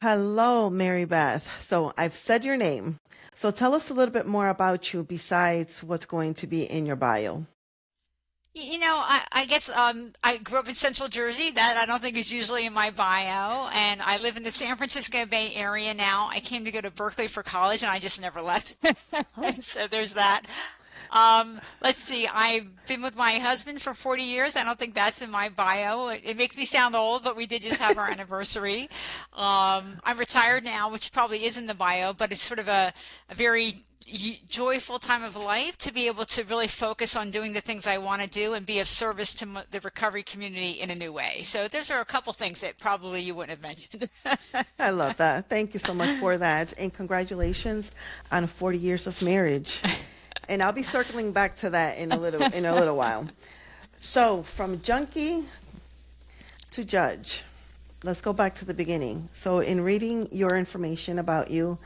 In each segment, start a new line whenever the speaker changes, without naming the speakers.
Hello, Mary Beth. So I've said your name. So tell us a little bit more about you besides what's going to be in your bio.
I guess I grew up in Central Jersey. That I don't think is usually in my bio. And I live in the San Francisco Bay Area now. I came to go to Berkeley for college and I just never left.
Oh,
So there's that. Let's see. I've been with my husband for 40 years. I don't think that's in my bio. It makes me sound old, but we did just have our anniversary. I'm retired now, which probably is in the bio, but it's sort of a very joyful time of life to be able to really focus on doing the things I want to do and be of service to the recovery community in a new way. So those are a couple things that probably you wouldn't have mentioned.
I love that. Thank you so much for that. And congratulations on 40 years of marriage. And I'll be circling back to that in a little while. So from junkie to judge. Let's go back to the beginning. So in reading your information about you,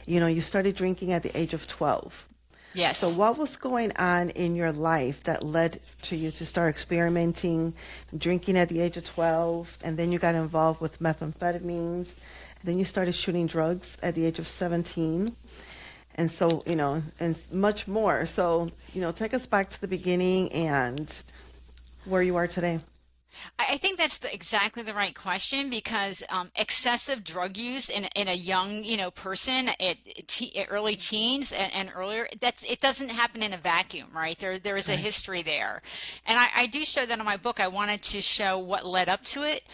you started drinking at the age of 12. So
Yes.
what was going on in your life that led to you to start experimenting, drinking at the age of 12, and then you got involved with methamphetamines, then you started shooting drugs at the age of 17, and so, and much more. So, take us back to the beginning and where you are today.
I think that's exactly the right question because excessive drug use in a young, person at early teens and earlier, it doesn't happen in a vacuum, right? There is a
Right.
history there. And I do show that in my book. I wanted to show what led up to it.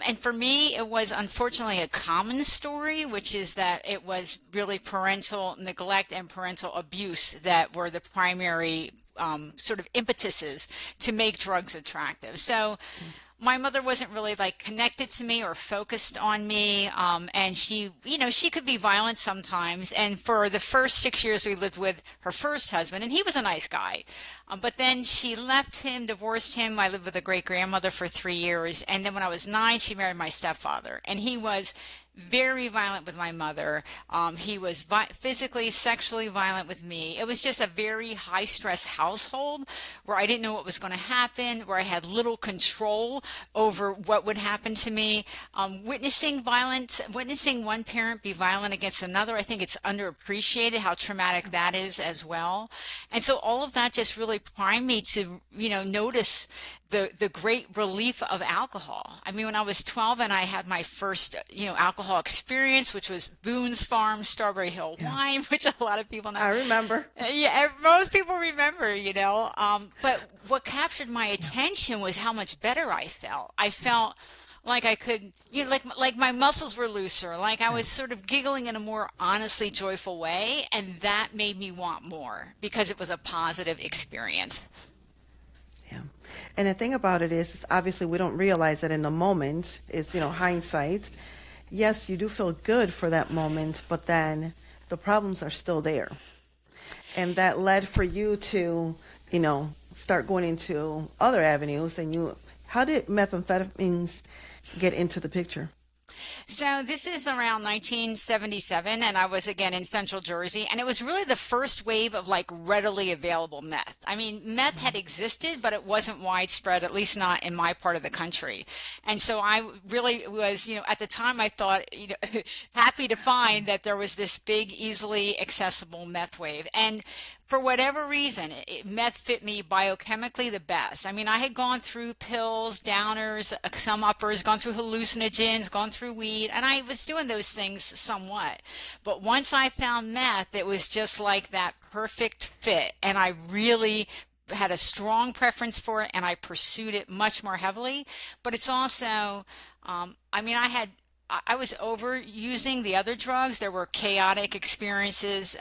And for me, it was unfortunately a common story, which is that it was really parental neglect and parental abuse that were the primary sort of impetuses to make drugs attractive. So my mother wasn't really like connected to me or focused on me. And she could be violent sometimes. And for the first 6 years we lived with her first husband, and he was a nice guy. But then she left him, divorced him. I lived with a great grandmother for 3 years. And then when I was 9, she married my stepfather. And he was very violent with my mother. He was physically, sexually violent with me. It was just a very high stress household where I didn't know what was going to happen, where I had little control over what would happen to me. Witnessing one parent be violent against another, I think it's underappreciated how traumatic that is as well. And so all of that just really primed me to, notice the great relief of alcohol. I mean, when I was 12 and I had my first, alcohol experience, which was Boone's Farm Strawberry Hill
Yeah.
wine, which a lot of people know.
I remember.
Yeah, most people remember, but what captured my
Yeah.
attention was how much better I felt. I felt like I could, like my muscles were looser, like I was
Right.
sort of giggling in a more honestly joyful way, and that made me want more because it was a positive experience.
Yeah. And the thing about it is obviously we don't realize that in the moment is, hindsight. Yes, you do feel good for that moment, but then the problems are still there. And that led for you to, start going into other avenues. And how did methamphetamines get into the picture?
So this is around 1977, and I was again in Central Jersey, and it was really the first wave of like readily available meth. I mean, meth had existed, but it wasn't widespread, at least not in my part of the country. And so I really was, at the time I thought, happy to find that there was this big, easily accessible meth wave. And for whatever reason, meth fit me biochemically the best. I mean, I had gone through pills, downers, some uppers, gone through hallucinogens, gone through weed, and I was doing those things somewhat. But once I found meth, it was just like that perfect fit. And I really had a strong preference for it and I pursued it much more heavily. But it's also, I mean, I was overusing the other drugs. There were chaotic experiences,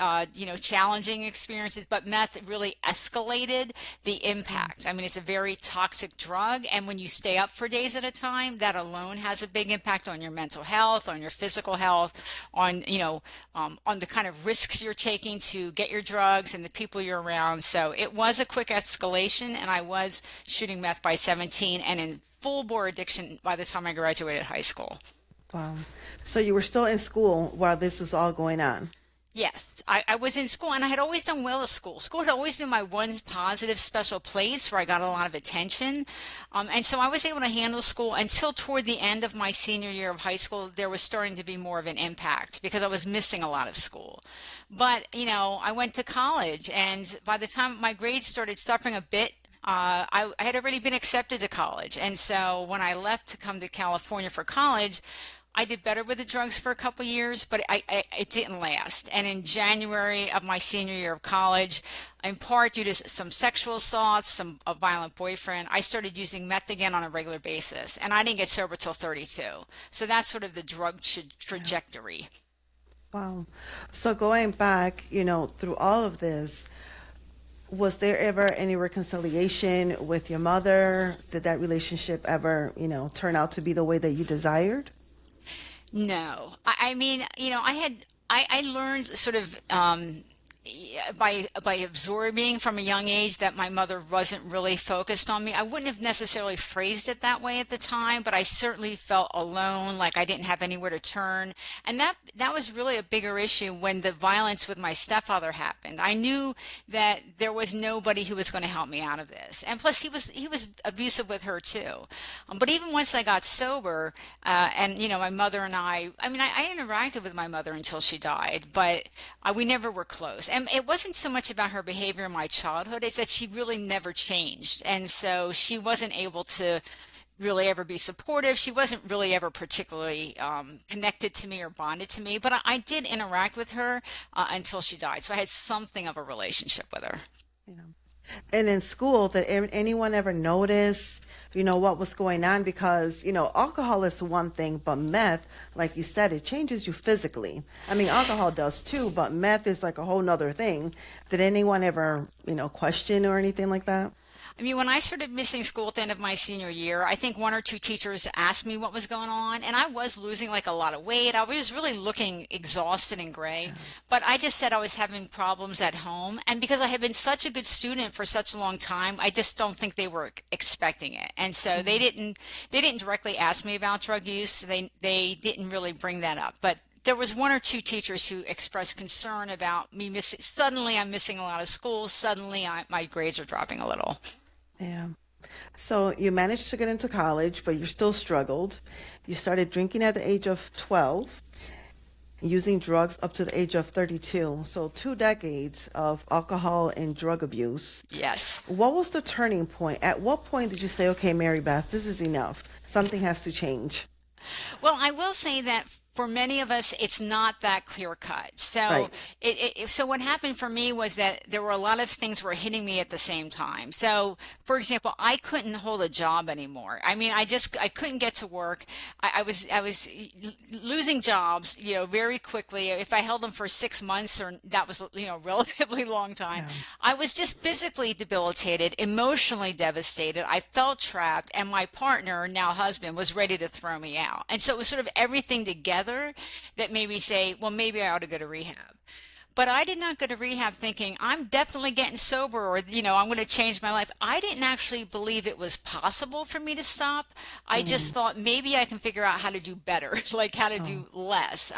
challenging experiences, but meth really escalated the impact. I mean, it's a very toxic drug, and when you stay up for days at a time, that alone has a big impact on your mental health, on your physical health, on the kind of risks you're taking to get your drugs and the people you're around. So it was a quick escalation, and I was shooting meth by 17 and in full bore addiction by the time I graduated high school.
Wow. So you were still in school while this was all going on.
Yes, I was in school and I had always done well at school. School had always been my one positive special place where I got a lot of attention. And so I was able to handle school until toward the end of my senior year of high school, there was starting to be more of an impact because I was missing a lot of school. But, I went to college and by the time my grades started suffering a bit, I had already been accepted to college. And so when I left to come to California for college, I did better with the drugs for a couple years, but it didn't last. And in January of my senior year of college, in part due to some sexual assaults, a violent boyfriend, I started using meth again on a regular basis. And I didn't get sober till 32. So that's sort of the drug trajectory.
Wow. So going back, through all of this, was there ever any reconciliation with your mother? Did that relationship ever, turn out to be the way that you desired?
No, I mean, I learned sort of by absorbing from a young age that my mother wasn't really focused on me. I wouldn't have necessarily phrased it that way at the time, but I certainly felt alone, like I didn't have anywhere to turn. And that was really a bigger issue when the violence with my stepfather happened. I knew that there was nobody who was going to help me out of this. And plus he was abusive with her too. But even once I got sober, and my mother and I interacted with my mother until she died, but we never were close. And it wasn't so much about her behavior in my childhood, it's that she really never changed. And so she wasn't able to really ever be supportive. She wasn't really ever particularly connected to me or bonded to me, but I did interact with her until she died. So I had something of a relationship with her.
Yeah. And in school, did anyone ever notice, what was going on? Because, alcohol is one thing, but meth, like you said, it changes you physically. I mean, alcohol does too, but meth is like a whole nother thing. Did anyone ever, question or anything like that?
I mean, when I started missing school at the end of my senior year, I think one or two teachers asked me what was going on, and I was losing like a lot of weight. I was really looking exhausted and gray, but I just said I was having problems at home. And because I had been such a good student for such a long time, I just don't think they were expecting it. And so they didn't directly ask me about drug use. They didn't really bring that up. But there was one or two teachers who expressed concern about me missing. Suddenly, I'm missing a lot of school. Suddenly, my grades are dropping a little.
Yeah. So you managed to get into college, but you still struggled. You started drinking at the age of 12, using drugs up to the age of 32. So 2 decades of alcohol and drug abuse.
Yes.
What was the turning point? At what point did you say, okay, Mary Beth, this is enough. Something has to change.
Well, I will say that for many of us, it's not that clear cut. So
Right.
so what happened for me was that there were a lot of things were hitting me at the same time. So, for example, I couldn't hold a job anymore. I mean, I couldn't get to work. I was losing jobs, very quickly. If I held them for 6 months, or that was, relatively long time,
Yeah.
I was just physically debilitated, emotionally devastated. I felt trapped, and my partner, now husband, was ready to throw me out. And so it was sort of everything together that made me say, well, maybe I ought to go to rehab. But I did not go to rehab thinking I'm definitely getting sober, or, I'm going to change my life. I didn't actually believe it was possible for me to stop. I just thought maybe I can figure out how to do better, like how to do less.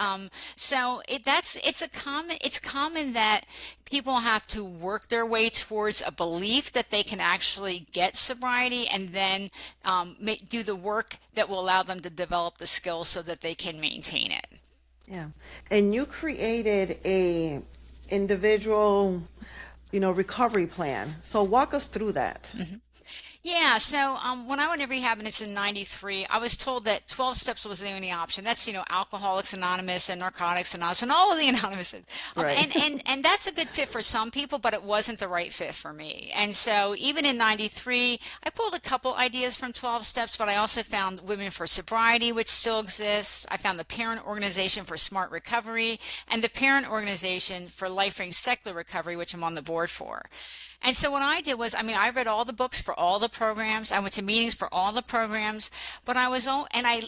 So it's common that people have to work their way towards a belief that they can actually get sobriety, and then do the work that will allow them to develop the skills so that they can maintain it.
Yeah. And you created a individual, recovery plan. So walk us through that.
Yeah, so when I went to rehab, and it's in '93, I was told that 12 steps was the only option. That's, Alcoholics Anonymous and Narcotics Anonymous and all of the Anonymous.
Right.
And that's a good fit for some people, but it wasn't the right fit for me. And so even in '93, I pulled a couple ideas from 12 steps, but I also found Women for Sobriety, which still exists. I found the Parent Organization for Smart Recovery and the Parent Organization for Life-Saving Secular Recovery, which I'm on the board for. And so what I did was, I mean, I read all the books for all the programs. I went to meetings for all the programs, but I was all, and I,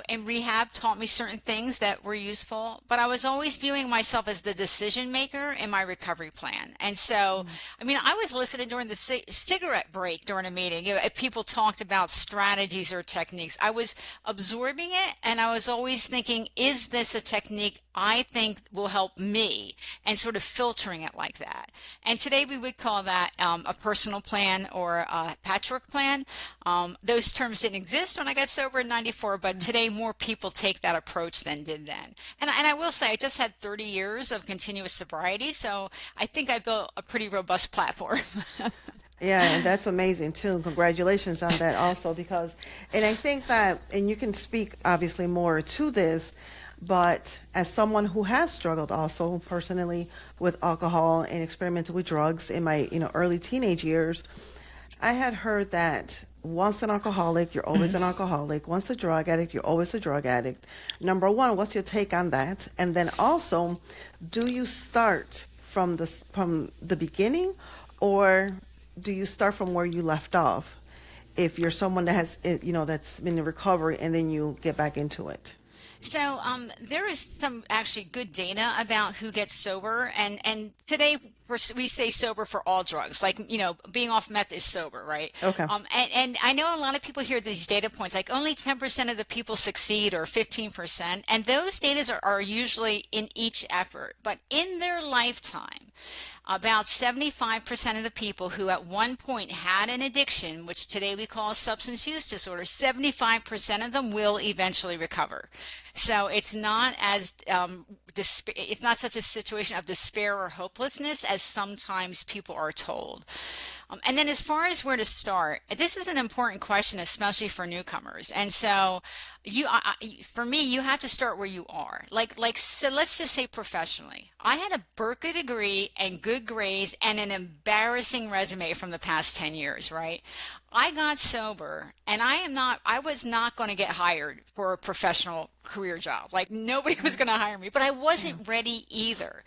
in rehab taught me certain things that were useful, but I was always viewing myself as the decision maker in my recovery plan. And so, I mean, I was listening during the cigarette break during a meeting. If people talked about strategies or techniques, I was absorbing it, and I was always thinking, is this a technique I think will help me, and sort of filtering it like that. And today we would call that a personal plan or a patchwork plan. Those terms didn't exist when I got sober in 94, but today more people take that approach than did then. And I will say I just had 30 years of continuous sobriety, so I think I built a pretty robust platform.
Yeah, and that's amazing too. Congratulations on that also, because, and I think that, and you can speak obviously more to this, but as someone who has struggled also personally with alcohol and experimented with drugs in my early teenage years, I had heard that once an alcoholic, you're always an alcoholic. Once a drug addict, you're always a drug addict. Number one, what's your take on that? And then also, do you start from the beginning, or do you start from where you left off? If you're someone that has that's been in recovery and then you get back into it.
So there is some actually good data about who gets sober, and today we say sober for all drugs, like being off meth is sober, right?
Okay.
And I know a lot of people hear these data points like only 10% of the people succeed or 15%, and those data are usually in each effort, but in their lifetime. About 75% of the people who at one point had an addiction, which today we call a substance use disorder, 75% of them will eventually recover. So it's not as it's not such a situation of despair or hopelessness as sometimes people are told. And then as far as where to start, this is an important question, especially for newcomers. And so for me, you have to start where you are. So let's just say professionally. I had a Berkeley degree and good grades and an embarrassing resume from the past 10 years, right? I got sober, and I was not going to get hired for a professional career job. Like, nobody was going to hire me, but I wasn't ready either.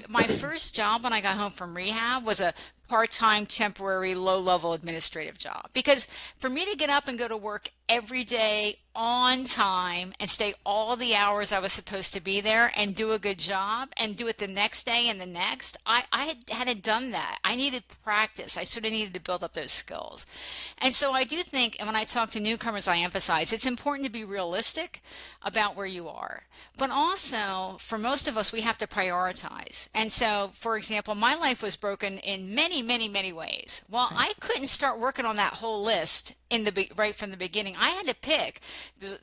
My first job when I got home from rehab was a part-time, temporary, low-level administrative job. Because for me to get up and go to work every day on time and stay all the hours I was supposed to be there and do a good job and do it the next day and the next, I hadn't done that. I needed practice. I sort of needed to build up those skills. And so I do think, and when I talk to newcomers, I emphasize it's important to be realistic about where you are. But also, for most of us, we have to prioritize. And so, for example, my life was broken in many, many, many ways. Well, I couldn't start working on that whole list right from the beginning. I had to pick.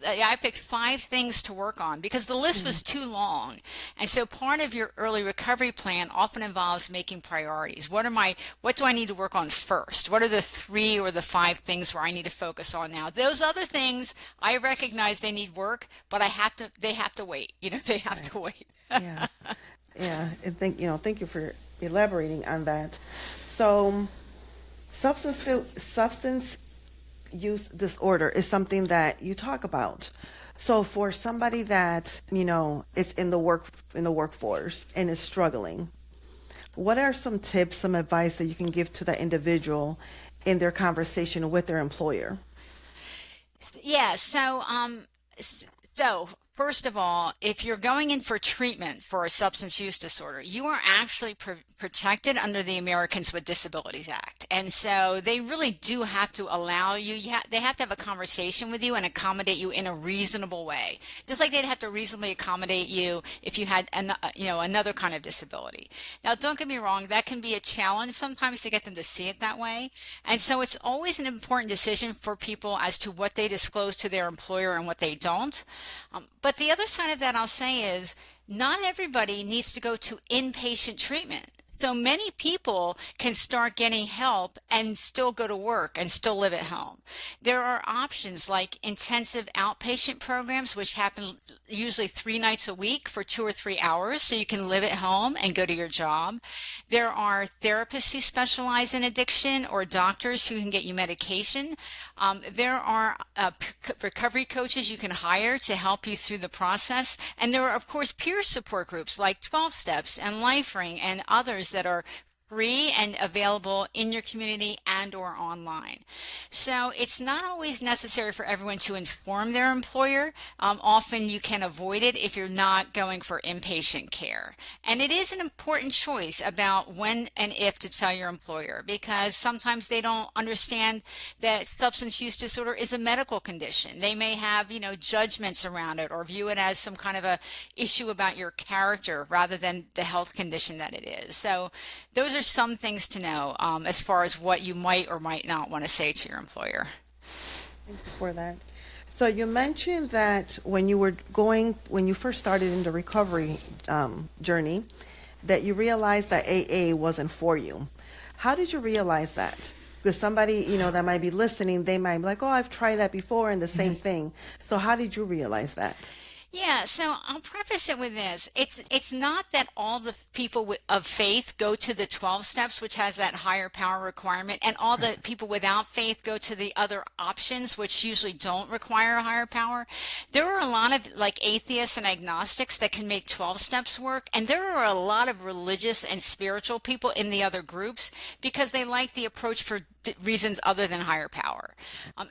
I picked 5 things to work on because the list was too long. And so part of your early recovery plan often involves making priorities. What do I need to work on first? What are the 3 or the 5 things where I need to focus on now? Those other things, I recognize they need work, but they have to wait. They have to wait.
Yeah. Yeah. And thank you for elaborating on that. So substance use disorder is something that you talk about. So for somebody that, is in the workforce and is struggling, what are some tips, some advice that you can give to that individual in their conversation with their employer?
Yeah, so first of all, if you're going in for treatment for a substance use disorder, you are actually protected under the Americans with Disabilities Act. And so they really do have to allow you, they have to have a conversation with you and accommodate you in a reasonable way. Just like they'd have to reasonably accommodate you if you had another kind of disability. Now, don't get me wrong, that can be a challenge sometimes to get them to see it that way. And so it's always an important decision for people as to what they disclose to their employer and what they don't. But the other side of that I'll say is not everybody needs to go to inpatient treatment. So many people can start getting help and still go to work and still live at home. There are options like intensive outpatient programs, which happen usually 3 nights a week for 2 or 3 hours, so you can live at home and go to your job. There are therapists who specialize in addiction or doctors who can get you medication. There are recovery coaches you can hire to help you through the process. And there are, of course, peer support groups like 12 Steps and LifeRing and others that are free and available in your community and or online. So it's not always necessary for everyone to inform their employer. Often you can avoid it if you're not going for inpatient care. And it is an important choice about when and if to tell your employer, because sometimes they don't understand that substance use disorder is a medical condition. They may have, judgments around it or view it as some kind of a issue about your character rather than the health condition that it is. So those are some things to know as far as what you might or might not want to say to your employer.
Thank you for that. So you mentioned that when you first started in the recovery journey, that you realized that AA wasn't for you. How did you realize that? Because somebody, that might be listening, they might be like, oh, I've tried that before and the same thing. So how did you realize that?
Yeah, so I'll preface it with this. It's not that all the people of faith go to the 12 steps, which has that higher power requirement, and all the people without faith go to the other options, which usually don't require a higher power. There are a lot of atheists and agnostics that can make 12 steps work, and there are a lot of religious and spiritual people in the other groups because they like the approach for reasons other than higher power.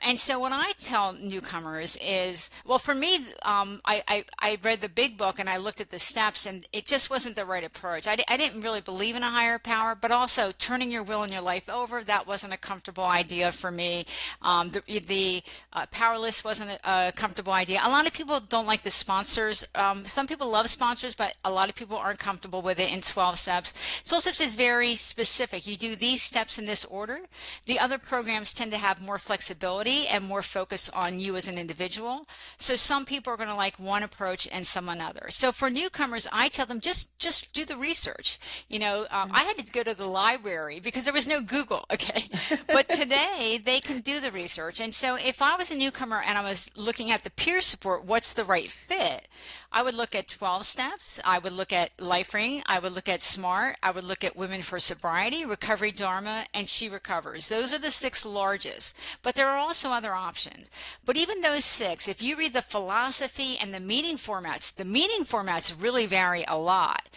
And so what I tell newcomers is, well, for me, I read the big book and I looked at the steps, and it just wasn't the right approach. I didn't really believe in a higher power, but also turning your will and your life over, that wasn't a comfortable idea for me. The powerless wasn't a comfortable idea. A lot of people don't like the sponsors. Some people love sponsors, but a lot of people aren't comfortable with it in 12 steps. 12 steps is very specific. You do these steps in this order. The other programs tend to have more flexibility and more focus on you as an individual. So some people are going to like one approach and some another. So for newcomers, I tell them just do the research. I had to go to the library because there was no Google, okay? But today they can do the research. And so if I was a newcomer and I was looking at the peer support, what's the right fit? I would look at 12 steps. I would look at LifeRing. I would look at SMART. I would look at Women for Sobriety, Recovery Dharma, and She Recovers. Those are the 6 largest, but there are also other options. But even those 6, if you read the philosophy and the meeting formats really vary a lot.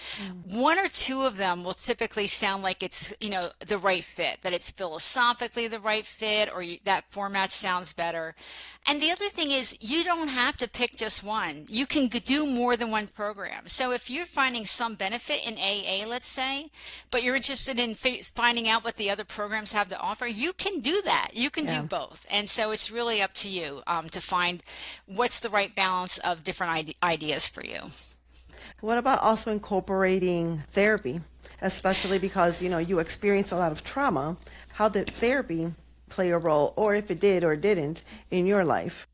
One or two of them will typically sound like it's, the right fit, that it's philosophically the right fit, or that format sounds better. And the other thing is, you don't have to pick just one. You can do more than one program. So if you're finding some benefit in AA, let's say, but you're interested in finding out what the other programs have to offer, you can do that. You can do both. And so it's really up to you to find what's the right balance of different ideas for you.
What about also incorporating therapy, especially because, you experienced a lot of trauma? How did therapy play a role, or if it did or didn't, in your life?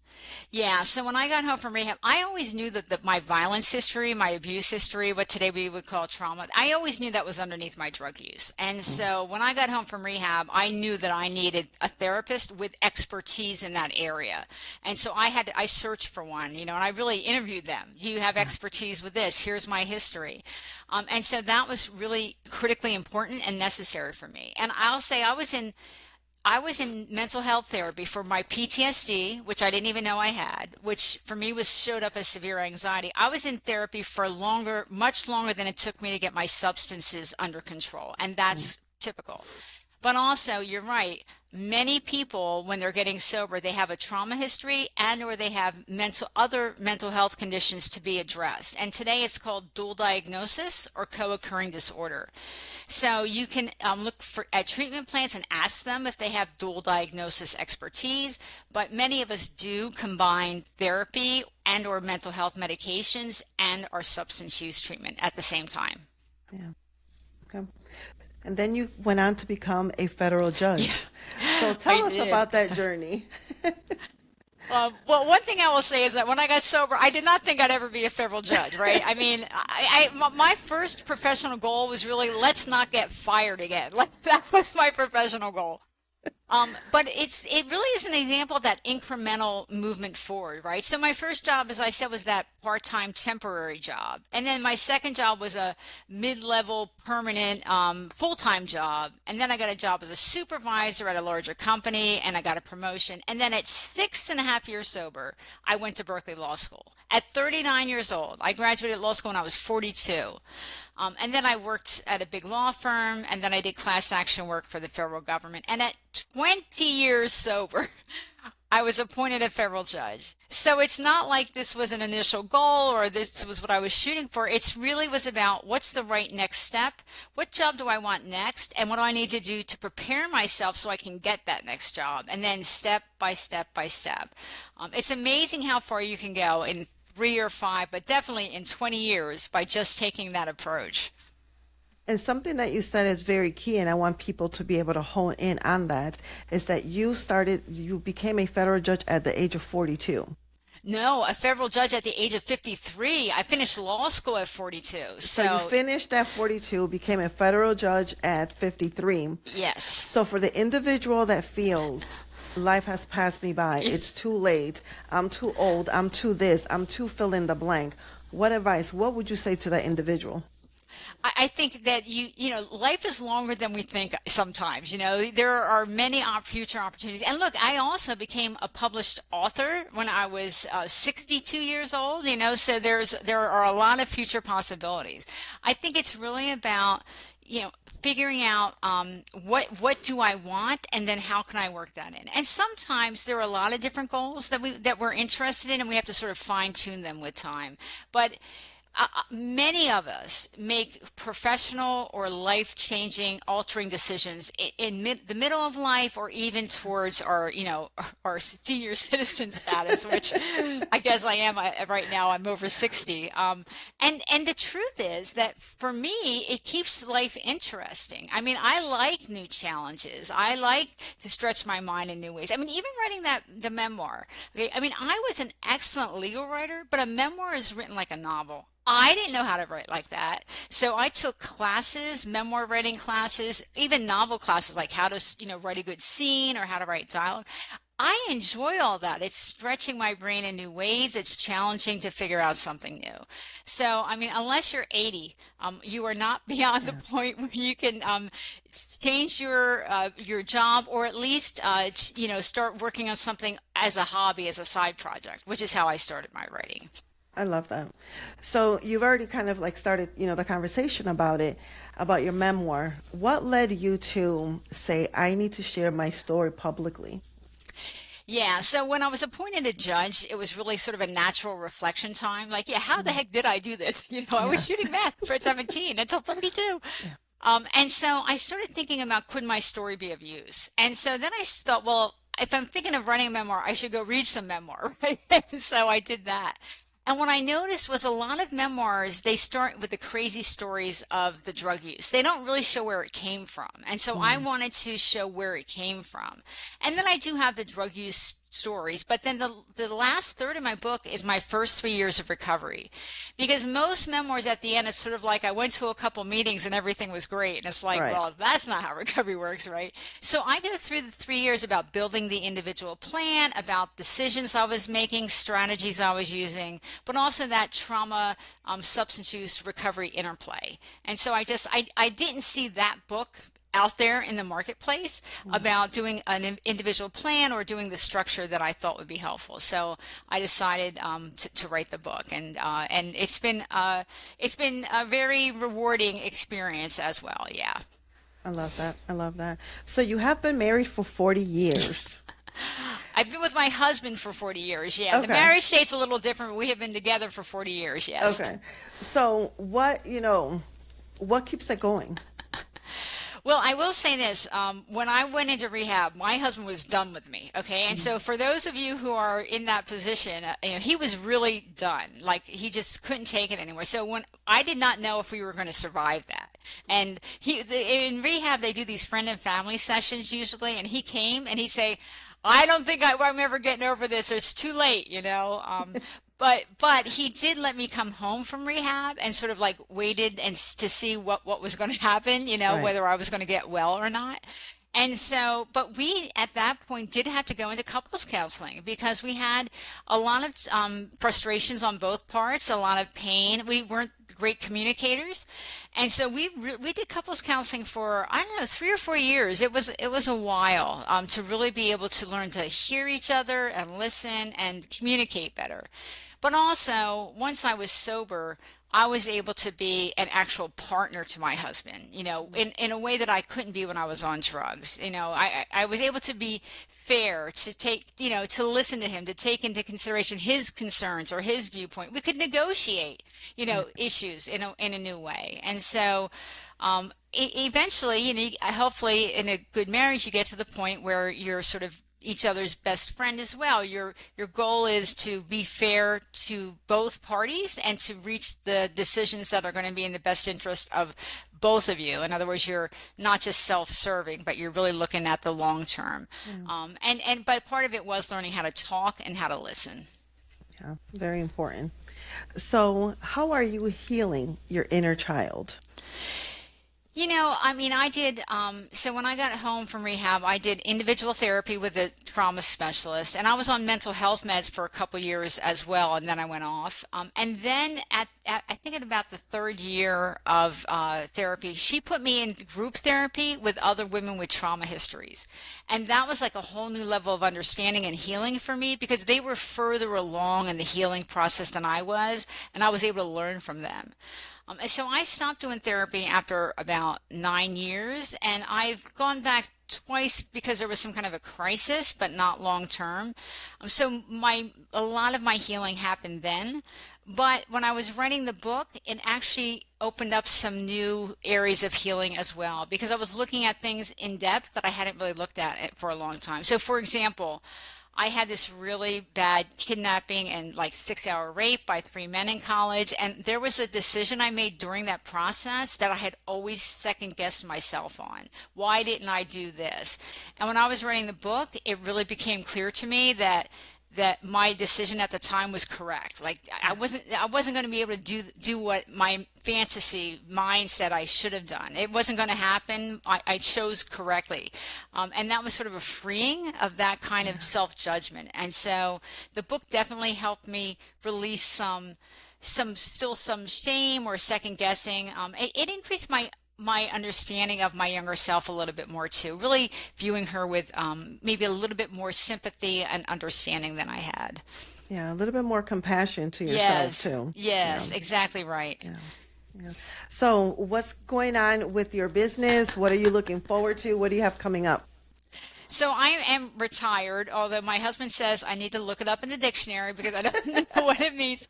Yeah, so when I got home from rehab, I always knew that my violence history, my abuse history, what today we would call trauma, I always knew that was underneath my drug use. And so when I got home from rehab, I knew that I needed a therapist with expertise in that area. And so I searched for one, and I really interviewed them. You have expertise with this. Here's my history. And so that was really critically important and necessary for me. And I'll say I was in mental health therapy for my PTSD, which I didn't even know I had, which for me showed up as severe anxiety. I was in therapy for much longer than it took me to get my substances under control. And that's typical. But also, you're right. Many people, when they're getting sober, they have a trauma history or they have other mental health conditions to be addressed. And today it's called dual diagnosis or co-occurring disorder. So you can look at treatment plans and ask them if they have dual diagnosis expertise. But many of us do combine therapy and or mental health medications and our substance use treatment at the same time.
Yeah. Okay. And then you went on to become a federal judge. Yeah. So tell us about that journey.
Well, one thing I will say is that when I got sober, I did not think I'd ever be a federal judge, right? I mean, my first professional goal was really, let's not get fired again. That was my professional goal. But it really is an example of that incremental movement forward, right? So my first job, as I said, was that part-time temporary job. And then my second job was a mid-level permanent full-time job. And then I got a job as a supervisor at a larger company, and I got a promotion. And then at 6.5 years sober, I went to Berkeley Law School. At 39 years old, I graduated law school when I was 42. And then I worked at a big law firm, and then I did class action work for the federal government. And at 20 years sober, I was appointed a federal judge. So it's not like this was an initial goal or this was what I was shooting for. It's really was about what's the right next step? What job do I want next? And what do I need to do to prepare myself so I can get that next job? And then step by step by step. It's amazing how far you can go in 3 or 5, but definitely in 20 years by just taking that approach.
And something that you said is very key, and I want people to be able to hone in on that, is that you became a federal judge at the age of 42.
No, a federal judge at the age of 53. I finished law school at 42.
So you finished at 42, became a federal judge at 53.
Yes.
So for the individual that feels life has passed me by, it's too late, I'm too old, I'm too this, I'm too fill in the blank, what would you say to that individual?
I think that life is longer than we think sometimes. There are many future opportunities. And look, I also became a published author when I was 62 years old, so there are a lot of future possibilities. I think it's really about, figuring out what do I want, and then how can I work that in. And sometimes there are a lot of different goals that we're interested in, and we have to sort of fine tune them with time. But many of us make professional or life-changing, altering decisions in the middle of life, or even towards our senior citizen status, which I guess I am right now. I'm over 60. And the truth is that for me, it keeps life interesting. I mean, I like new challenges. I like to stretch my mind in new ways. I mean, even writing the memoir. Okay? I mean, I was an excellent legal writer, but a memoir is written like a novel. I didn't know how to write like that. So I took classes, memoir writing classes, even novel classes, like how to, write a good scene or how to write dialogue. I enjoy all that. It's stretching my brain in new ways. It's challenging to figure out something new. So, I mean, unless you're 80, you are not beyond the point where you can change your job, or at least, start working on something as a hobby, as a side project, which is how I started my writing.
I love that. So you've already kind of started, the conversation about your memoir. What led you to say, I need to share my story publicly?
Yeah, so when I was appointed a judge, it was really sort of a natural reflection time. Like, how the heck did I do this? I was shooting meth for 17 until 32. And so I started thinking about, could my story be of use? And so then I thought, well, if I'm thinking of writing a memoir, I should go read some memoir, right? So I did that. And what I noticed was a lot of memoirs, they start with the crazy stories of the drug use. They don't really show where it came from. And so I wanted to show where it came from. And then I do have the drug use stories, but then the last third of my book is my first 3 years of recovery. Because most memoirs at the end, it's sort of like I went to a couple meetings and everything was great. And it's like, well, that's not how recovery works, right? So I go through the 3 years about building the individual plan, about decisions I was making, strategies I was using, but also that trauma, substance use recovery interplay. And so I didn't see that book out there in the marketplace about doing an individual plan or doing the structure that I thought would be helpful. So I decided to write the book, and it's been a very rewarding experience as well. Yeah.
I love that. I love that. So you have been married for 40 years.
I've been with my husband for 40 years. Yeah. Okay. The marriage state's a little different, but we have been together for 40 years. Yes.
Okay. So what keeps it going?
Well, I will say this. When I went into rehab, my husband was done with me. Okay. And so for those of you who are in that position, he was really done. Like, he just couldn't take it anymore. So when I did not know if we were going to survive that. And in rehab, they do these friend and family sessions usually. And he came and he'd say, I don't think I'm ever getting over this. It's too late, But he did let me come home from rehab and sort of waited and to see what was going to happen, whether I was going to get well or not. And so, but we at that point did have to go into couples counseling because we had a lot of frustrations on both parts, a lot of pain. We weren't great communicators, and so we did couples counseling for, I don't know, 3 or 4 years. It was a while to really be able to learn to hear each other and listen and communicate better. But also, once I was sober, I was able to be an actual partner to my husband, in a way that I couldn't be when I was on drugs. I was able to be fair, to take, to listen to him, to take into consideration his concerns or his viewpoint. We could negotiate, issues in a new way. And so, eventually, hopefully in a good marriage, you get to the point where you're sort of each other's best friend as well. Your goal is to be fair to both parties and to reach the decisions that are going to be in the best interest of both of you. In other words, you're not just self-serving, but you're really looking at the long term. But part of it was learning how to talk and how to listen.
Yeah, very important. So, how are you healing your inner child?
I did, so when I got home from rehab, I did individual therapy with a trauma specialist, and I was on mental health meds for a couple years as well, and then I went off. And then I think at about the third year of therapy, she put me in group therapy with other women with trauma histories. And that was like a whole new level of understanding and healing for me because they were further along in the healing process than I was, and I was able to learn from them. And so I stopped doing therapy after about 9 years, and I've gone back twice because there was some kind of a crisis, but not long term. So a lot of my healing happened then. But when I was writing the book, it actually opened up some new areas of healing as well, because I was looking at things in depth that I hadn't really looked at it for a long time. So, for example, I had this really bad kidnapping and like 6-hour rape by 3 men in college. And there was a decision I made during that process that I had always second guessed myself on. Why didn't I do this? And when I was writing the book, it really became clear to me that my decision at the time was correct. Like I wasn't going to be able to do what my fantasy mind said I should have done. It wasn't going to happen. I chose correctly. And that was sort of a freeing of that kind of self-judgment. And so the book definitely helped me release some shame or second guessing. It increased my understanding of my younger self a little bit more too, really viewing her with maybe a little bit more sympathy and understanding than I had.
Yeah, a little bit more compassion to yourself too.
Yes, exactly right.
Yeah. Yes. So what's going on with your business? What are you looking forward to? What do you have coming up?
So I am retired, although my husband says I need to look it up in the dictionary because I don't know what it means.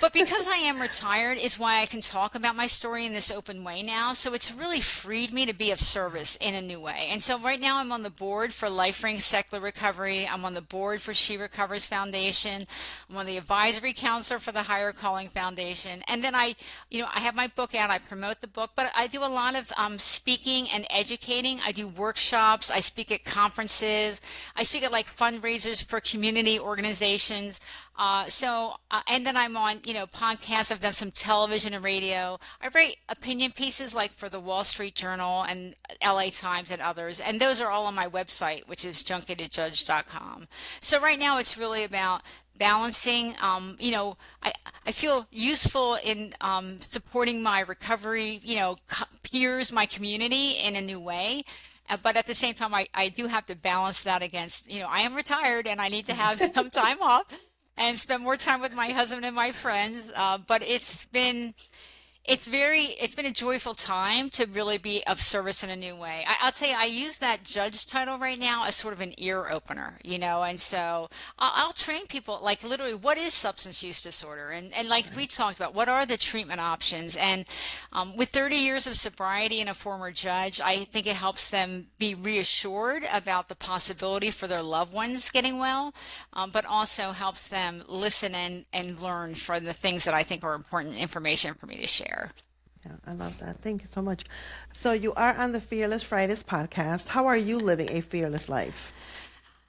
But because I am retired is why I can talk about my story in this open way now. So it's really freed me to be of service in a new way. And so right now I'm on the board for LifeRing Secular Recovery. I'm on the board for She Recovers Foundation. I'm on the advisory council for the Higher Calling Foundation. And then I have my book out. I promote the book, but I do a lot of speaking and educating. I do workshops. I speak at conferences. I speak at like fundraisers for community organizations. And then I'm on, podcasts. I've done some television and radio. I write opinion pieces like for the Wall Street Journal and LA Times and others. And those are all on my website, which is junkietojudge.com. So right now it's really about balancing, I feel useful in supporting my recovery, peers, my community in a new way. But at the same time, I do have to balance that against, I am retired and I need to have some time off and spend more time with my husband and my friends. But it's been a joyful time to really be of service in a new way. I'll tell you, I use that judge title right now as sort of an ear opener, and so I'll train people, like literally, what is substance use disorder? And like we talked about, what are the treatment options? And with 30 years of sobriety and a former judge, I think it helps them be reassured about the possibility for their loved ones getting well, but also helps them listen and learn from the things that I think are important information for me to share.
Yeah, I love that. Thank you so much. So you are on the Fearless Fridays podcast. How are you living a fearless life?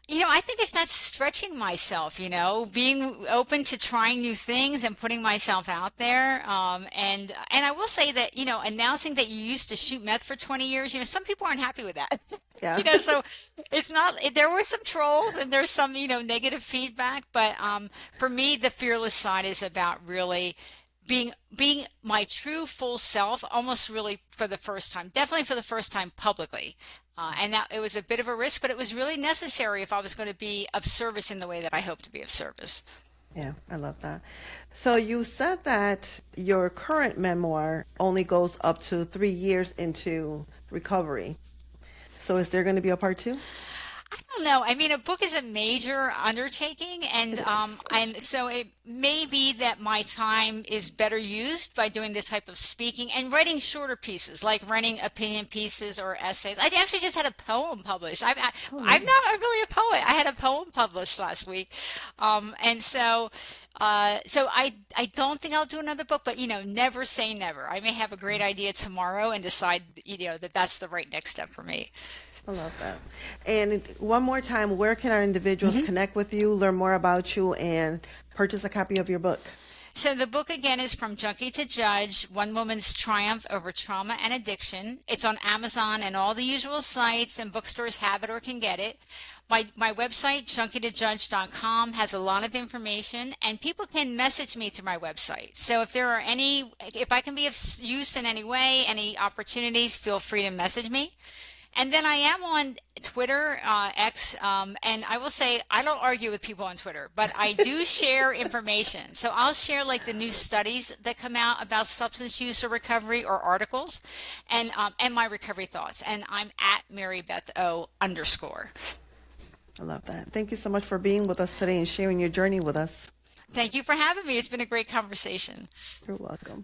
I think it's not stretching myself, being open to trying new things and putting myself out there. And I will say that, announcing that you used to shoot meth for 20 years, some people aren't happy with that.
Yeah.
So it's not, there were some trolls and there's some, negative feedback, but for me, the fearless side is about really being my true full self, almost really for the first time, definitely for the first time publicly. And that it was a bit of a risk, but it was really necessary if I was going to be of service in the way that I hope to be of service.
Yeah, I love that. So you said that your current memoir only goes up to 3 years into recovery. So is there going to be a part two?
I don't know. I mean, a book is a major undertaking, and so it may be that my time is better used by doing this type of speaking and writing shorter pieces, like writing opinion pieces or essays. I actually just had a poem published. I'm not really a poet. I had a poem published last week, and so. So I don't think I'll do another book, but never say never. I may have a great idea tomorrow and decide, that that's the right next step for me.
I love that. And one more time, where can our individuals connect with you, learn more about you, and purchase a copy of your book?
So the book again is From Junkie to Judge, One Woman's Triumph Over Trauma and Addiction. It's on Amazon and all the usual sites, and bookstores have it or can get it. My website, junkietoJudge.com, has a lot of information, and people can message me through my website. So if I can be of use in any way, any opportunities, feel free to message me. And then I am on Twitter, X, and I will say I don't argue with people on Twitter, but I do share information. So I'll share like the new studies that come out about substance use or recovery or articles, and my recovery thoughts. And I'm at MaryBethO_.
I love that. Thank you so much for being with us today and sharing your journey with us.
Thank you for having me. It's been a great conversation.
You're welcome.